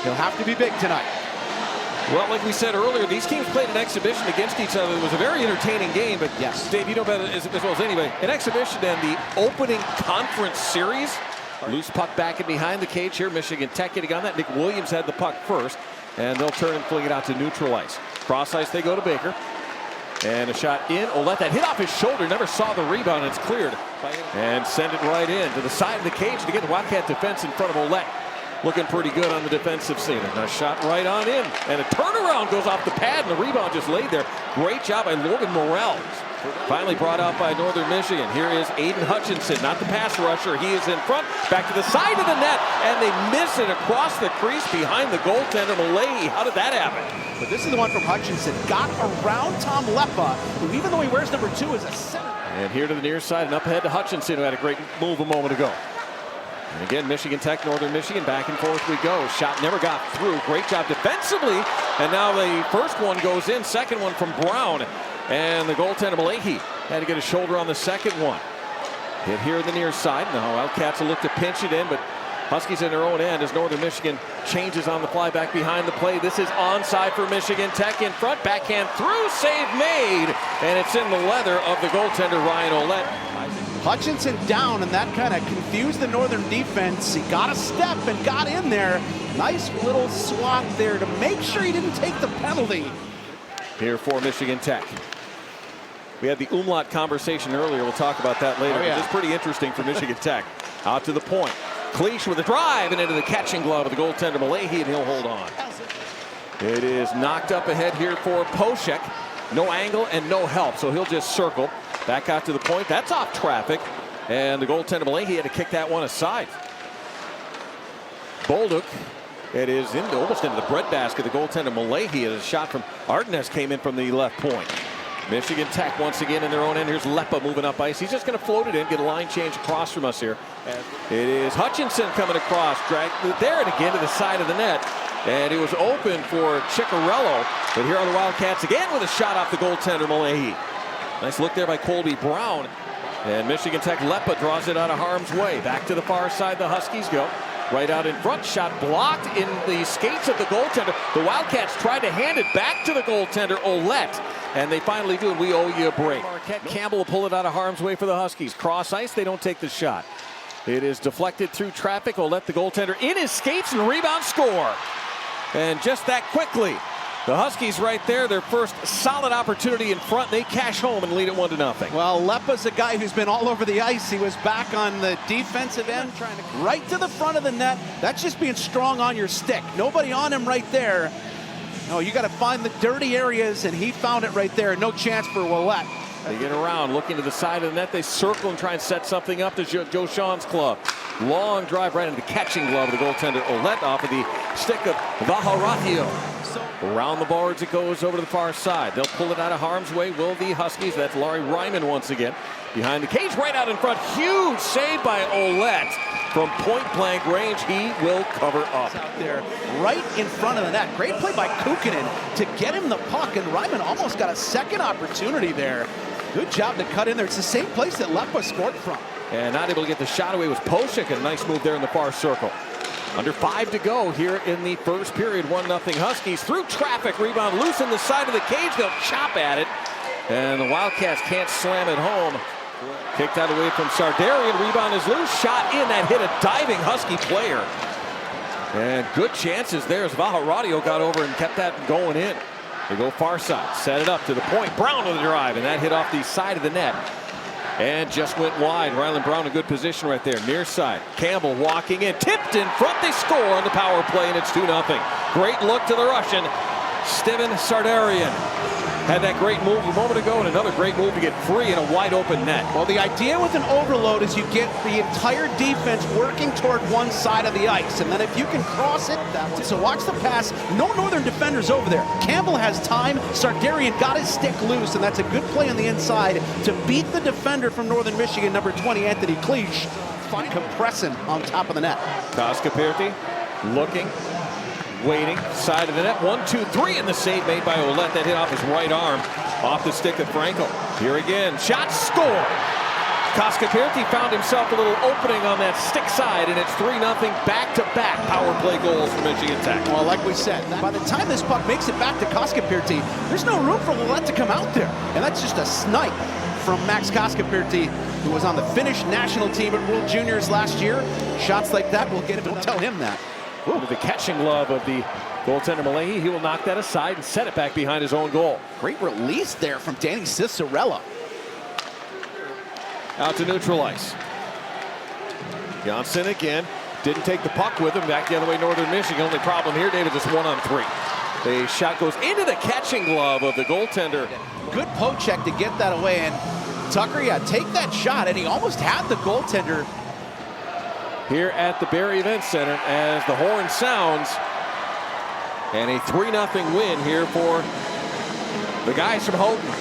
He'll have to be big tonight. Well, like we said earlier, these teams played an exhibition against each other. It was a very entertaining game, but yes, Dave, you know better as well as anybody. An exhibition and the opening conference series. Loose puck back and behind the cage here. Michigan Tech getting on that. Nick Williams had the puck first, and they'll turn and fling it out to neutral ice. Cross ice, they go to Baker. And a shot in. Let that hit off his shoulder. Never saw the rebound. It's cleared. And send it right in to the side of the cage to get the Wildcat defense in front of Ouellette. Looking pretty good on the defensive scene. And a shot right on in. And a turnaround goes off the pad, and the rebound just laid there. Great job by Logan Morrell. Finally brought out by Northern Michigan. Here is Aiden Hutchinson, not the pass rusher. He is in front, back to the side of the net, and they miss it across the crease behind the goaltender, Malahi. How did that happen? But this is the one from Hutchinson. Got around Tom Leppa, who even though he wears number 2 is a center. And here to the near side and up ahead to Hutchinson, who had a great move a moment ago. And again, Michigan Tech, Northern Michigan, back and forth we go. Shot never got through. Great job defensively. And now the first one goes in, second one from Brown. And the goaltender, Malahi, had to get a shoulder on the second one. Hit here in the near side. Now Wildcats will look to pinch it in, but Huskies in their own end as Northern Michigan changes on the fly back behind the play. This is onside for Michigan Tech in front. Backhand through, save made. And it's in the leather of the goaltender, Ryan Ouellette. Hutchinson down, and that kind of confused the Northern defense. He got a step and got in there. Nice little swat there to make sure he didn't take the penalty. Here for Michigan Tech. We had the umlaut conversation earlier. We'll talk about that later. Oh, yeah. It's pretty interesting for Michigan Tech. Out to the point. Cleach with a drive and into the catching glove of the goaltender Malahi, and he'll hold on. It is knocked up ahead here for Poshek. No angle and no help, so he'll just circle. Back out to the point. That's off traffic. And the goaltender Malahi had to kick that one aside. Bolduc. It is almost into the breadbasket. The goaltender Malahi, as a shot from Ardennes came in from the left point. Michigan Tech once again in their own end. Here's Leppa moving up ice. He's just going to float it in, get a line change across from us here. It is Hutchinson coming across, dragged there and again to the side of the net. And it was open for Ciccarello. But here are the Wildcats again with a shot off the goaltender Malahi. Nice look there by Colby Brown. And Michigan Tech Leppa draws it out of harm's way. Back to the far side the Huskies go. Right out in front, shot blocked in the skates of the goaltender. The Wildcats tried to hand it back to the goaltender, Ouellette, and they finally do, and we owe you a break. Marquette Campbell will pull it out of harm's way for the Huskies. Cross ice, they don't take the shot. It is deflected through traffic. Ouellette, the goaltender, in his skates, and rebound score. And just that quickly, the Huskies right there, their first solid opportunity in front. They cash home and lead it 1-0. Well, Leppa's a guy who's been all over the ice. He was back on the defensive end, trying to right to the front of the net. That's just being strong on your stick. Nobody on him right there. No, you got to find the dirty areas, and he found it right there. No chance for Ouellette. They get around, looking to the side of the net. They circle and try and set something up to Joe Sean's club. Long drive right into the catching glove of the goaltender Ouellette off of the stick of Vaharatio. Around the boards it goes over to the far side. They'll pull it out of harm's way. Will the Huskies. That's Laurie Ryman once again. Behind the cage, right out in front. Huge save by Ouellette. From point-blank range, he will cover up. Out there, right in front of the net. Great play by Kukkonen to get him the puck, and Ryman almost got a second opportunity there. Good job to cut in there. It's the same place that Leppa scored from. And not able to get the shot away was Poshek. A nice move there in the far circle. Under 5 to go here in the first period. 1-0 Huskies through traffic. Rebound loose in the side of the cage. They'll chop at it. And the Wildcats can't slam it home. Kicked out away from Sardarian. Rebound is loose. Shot in. That hit a diving Husky player. And good chances there as Vaharatio got over and kept that going in. They go far side. Set it up to the point. Brown with a drive. And that hit off the side of the net. And just went wide. Ryland Brown in good position right there. Near side. Campbell walking in. Tipped in front. They score on the power play, and it's 2-0. Great look to the Russian. Steven Sardarian had that great move a moment ago, and another great move to get free in a wide open net. Well, the idea with an overload is you get the entire defense working toward one side of the ice, and then if you can cross it, that one. So watch the pass. No Northern defenders over there. Campbell has time. Sardarian got his stick loose, and that's a good play on the inside to beat the defender from Northern Michigan, number 20, Anthony Cleach, compressing on top of the net. Cascaperti looking. Waiting, side of the net, 1, 2, 3, and the save made by Ouellette. That hit off his right arm, off the stick of Franco. Here again, shot, score. Cascapirti found himself a little opening on that stick side, and it's 3-0 back-to-back power play goals for Michigan Tech. Well, like we said, by the time this puck makes it back to Cascapirti, there's no room for Ouellette to come out there. And that's just a snipe from Max Cascapirti, who was on the Finnish national team at World Juniors last year. Shots like that will get him. Don't tell him that. Ooh, the catching glove of the goaltender Malahi. He will knock that aside and set it back behind his own goal. Great release there from Danny Cicerella. Out to neutral ice. Johnson again. Didn't take the puck with him. Back the other way, Northern Michigan. Only problem here, David, is 1-on-3. The shot goes into the catching glove of the goaltender. Good poke check to get that away. And Tucker, yeah, take that shot. And he almost had the goaltender. Here at the Barrie Event Center as the horn sounds. And a 3-0 win here for the guys from Houghton.